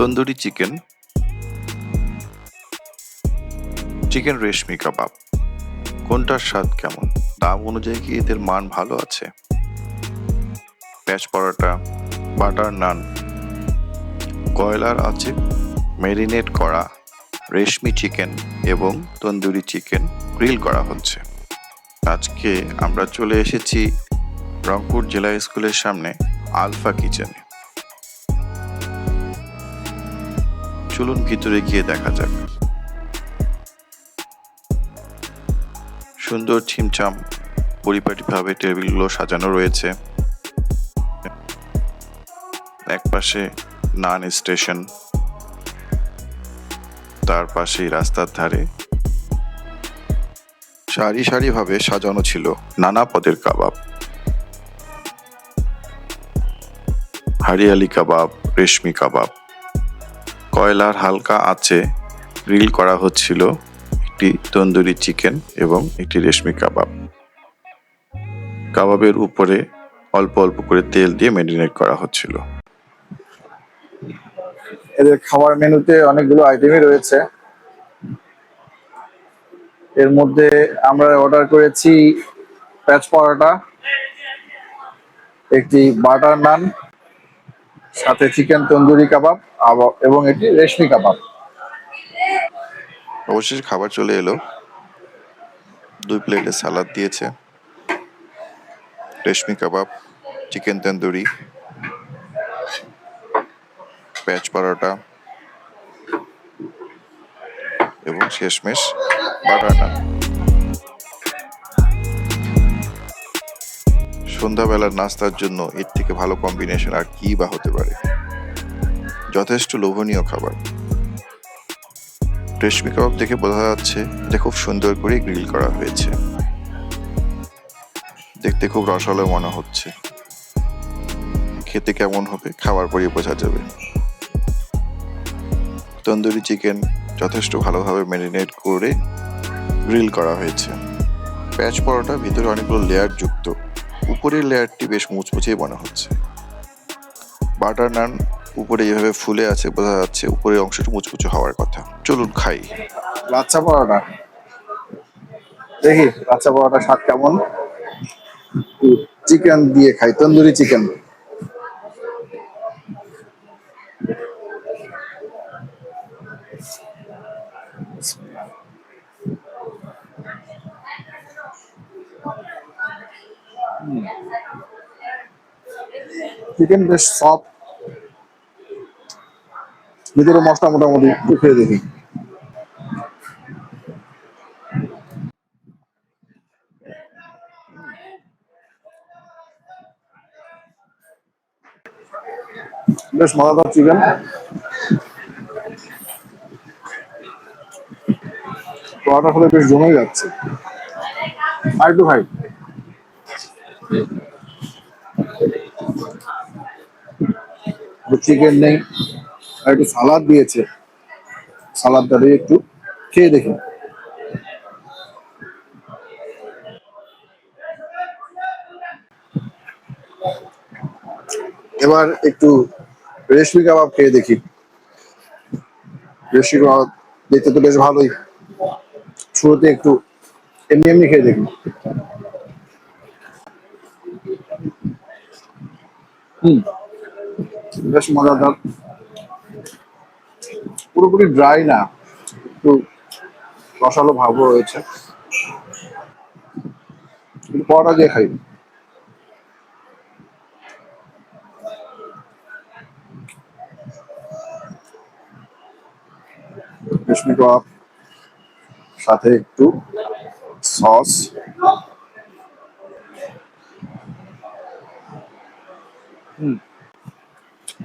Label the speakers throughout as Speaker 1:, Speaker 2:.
Speaker 1: Tandoori chicken, chicken রেশমি কাবাব, কোনটার স্বাদ কেমন? দাম অনুযায়ী কি এদের মান ভালো আছে? পেঁয়াজ পরোটা, বাটার নান, কয়লার আছে ম্যারিনেট করা রেশমি চিকেন এবং তন্দুরি চিকেন গ্রিল করা হচ্ছে। আজকে আমরা চলে এসেছি রংপুর জেলা স্কুলের সামনে আলফা কিচেনে। চলুন ভিতরে গিয়ে দেখা যাক। সুন্দর ছিমছাম পরিপাটিভাবে টেবিলগুলো সাজানো রয়েছে। এক পাশে নান স্টেশন, তার পাশেই রাস্তার ধারে সারি সারিভাবে সাজানো ছিল নানা পদের কাবাব। হারিয়ালি কাবাব, রেশমি কাবাব, কয়লার হালকা আঁচে গ্রিল করা হচ্ছিল একটি তন্দুরি চিকেন এবং একটি রেশমি কাবাব। কাবাবের উপরে অল্প অল্প করে তেল দিয়ে ম্যারিনেট করা হচ্ছিল।
Speaker 2: এদের খাবার মেনুতে অনেকগুলো আইটেমই রয়েছে। এর মধ্যে আমরা অর্ডার করেছি পেঁয়াজ পরোটা, একটি বাটার নান, সাথে চিকেন তন্দুরি কাবাব এবং একটি রেশমি কাবাব।
Speaker 1: অবশেষে খাবার চলে এলো। 2 প্লেটে সালাদ দিয়েছে, রেশমি কাবাব, চিকেন তন্দুরি, পেঁয়াজ পরোটা এবং শেষমেশ বাটার নান। সন্ধ্যাবেলার নাস্তার জন্য এর থেকে ভালো কম্বিনেশন আর কি বা হতে পারে। যথেষ্ট লোভনীয় খাবার। রেশমি কাবাব দেখে বোঝা যাচ্ছে এটা খুব সুন্দর করে গ্রিল করা হয়েছে। দেখতে খুব রসালো মনে হচ্ছে। খেতে কেমন হবে খাবার পরই বোঝা যাবে। তন্দুরি চিকেন যথেষ্ট ভালোভাবে ম্যারিনেট করে গ্রিল করা হয়েছে। পেঁয়াজ পরোটা ভিতরে অনেকগুলো লেয়ার যুক্ত, উপরের লেয়ারটি বেশ মুচমুচেই মনে হচ্ছে। বাটার নান উপরে যেভাবে ফুলে আছে বোঝা যাচ্ছে উপরের অংশটা মুচমুচে হওয়ার কথা। চলুন খাই।
Speaker 2: লাচ্ছা পরোটা দেখি, লাচ্ছা পরোটা স্বাদ কেমন। চিকেন দিয়ে খাই, তন্দুরি চিকেন। চিকেন বেশ সফট, ভিতরে মশলা মোটামুটি খেয়ে দেখি। বেশ মজাদার চিকেন। পরোটার সাথে বেশ জমে যাচ্ছে। আর একটু খাই। চিকেন নেই, আর একটু সালাদ দিয়েছে, সালাদটা দিয়ে একটু খেয়ে দেখি। এবার একটু রেশমি কাবাব খেয়ে দেখি। রেশমি কাবাব দেখতে তো বেশ ভালোই। শুরুতে একটু এমনি এমনি খেয়ে দেখি। বেশ মজাদার। পুরোপুরি ড্রাই না, একটু রসালো ভাবও রয়েছে। একটু পরোটা দিয়ে খাই। রেশমি কাবাব সাথে একটু সস।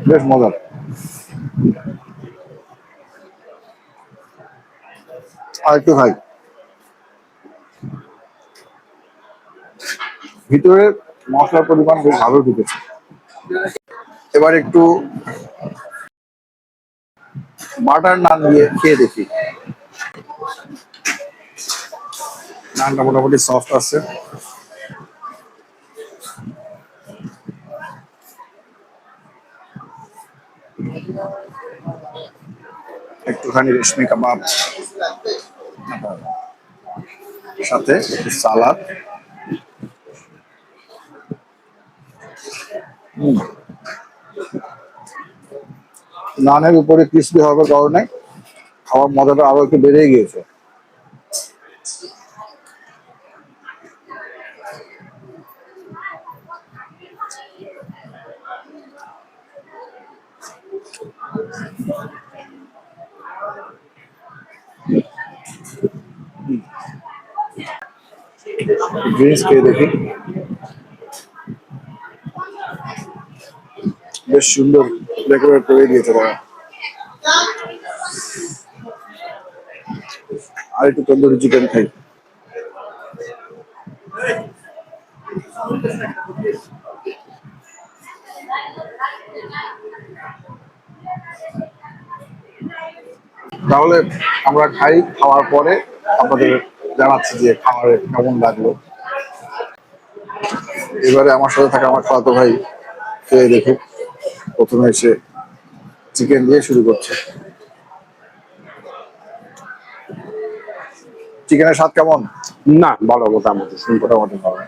Speaker 2: বেশ মজার। আর একটু খাই। ভিতরে মশলার পরিমাণ বেশ ভালো ঢুকেছে। এবার একটু বাটার নান দিয়ে খেয়ে দেখি। নানটা মোটামুটি সফট আছে। একটুখানি রেশমি কাবাব, সাথে একটু সালাদ। নানের উপরে ক্রিস্পি হওয়ার কারণে খাওয়ার মজাটা আরো একটু বেড়ে গিয়েছে। ড্রিঙ্কস খেয়ে দেখি। বেশ সুন্দর ডেকোরেট করে দিয়েছে তারা। আর একটু তন্দুরি চিকেন খাই। তাহলে আমরা খাই, খাওয়ার পরে আপনাদের জানাচ্ছি যে খাওয়ার কেমন লাগলো। এবারে আমার সাথে থাকা আমার খালাতো ভাই খেয়ে দেখুক। প্রথমে এসে চিকেন দিয়ে শুরু করছে। চিকেনের স্বাদ কেমন?
Speaker 3: না, ভালো, মোটামুটি
Speaker 2: মোটামুটি ভালো।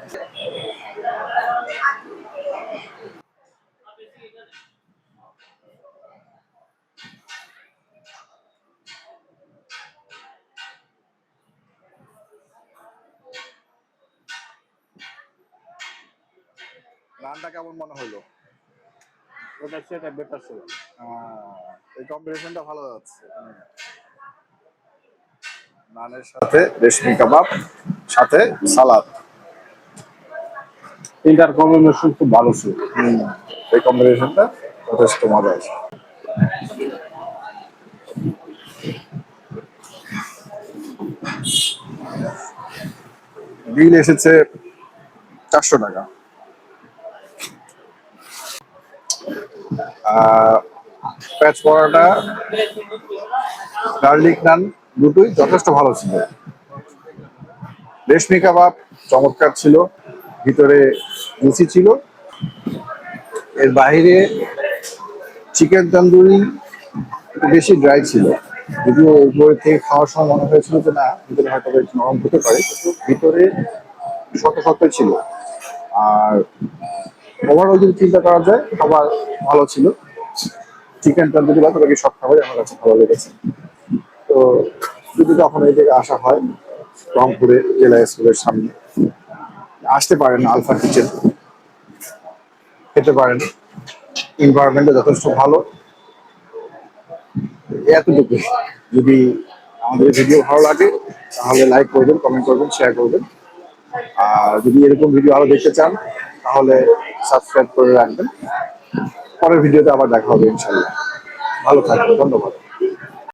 Speaker 2: রানটা কেমন মনে হলো?
Speaker 3: ওটা সেটা বেটার ছিল।
Speaker 2: এই কম্বিনেশনটা ভালো যাচ্ছে। নানের সাথে রেশমি কাবাব, সাথে সালাদ।
Speaker 3: তিনটার কম্বিনেশন খুব ভালো ছিল।
Speaker 2: এই কম্বিনেশনটা যথেষ্ট মজা আছে। বিল এসেছে 400 টাকা। পেঁয়াজ পরোটা, গার্লিক নান দুটোই যথেষ্ট ভালো ছিল। রেশমি কাবাব চমৎকার ছিল, ভিতরে লুচি ছিল। এর বাইরে চিকেন তন্দুরি একটু বেশি ড্রাই ছিল, যদিও উপরে থেকে খাওয়ার সময় মনে হয়েছিল যে না ভিতরে হয়তো একটু নরম হতে পারে, কিন্তু ভিতরে শক্ত শক্ত ছিল। আর ওভারঅল যদি চিন্তা করা যায় খাবার ভালো ছিল। চিকেন তন্দুরি বা তবে সব খাবারই আমার কাছে ভালো লেগেছে। তো যদি কখনো এই জায়গায় আসা হয়, রংপুরে জেলা স্কুলের সামনে আসতে পারেন, আলফা কিচেন খেতে পারেন। এনভায়রনমেন্টটা যথেষ্ট ভালো। এতটুকু। যদি আমাদের ভিডিও ভালো লাগে তাহলে লাইক করবেন, কমেন্ট করবেন, শেয়ার করবেন। আর যদি এরকম ভিডিও আরো দেখতে চান তাহলে সাবস্ক্রাইব করে রাখবেন। পরের ভিডিওতে আবার দেখা হবে ইনশাল্লাহ। ভালো থাকবেন, ধন্যবাদ।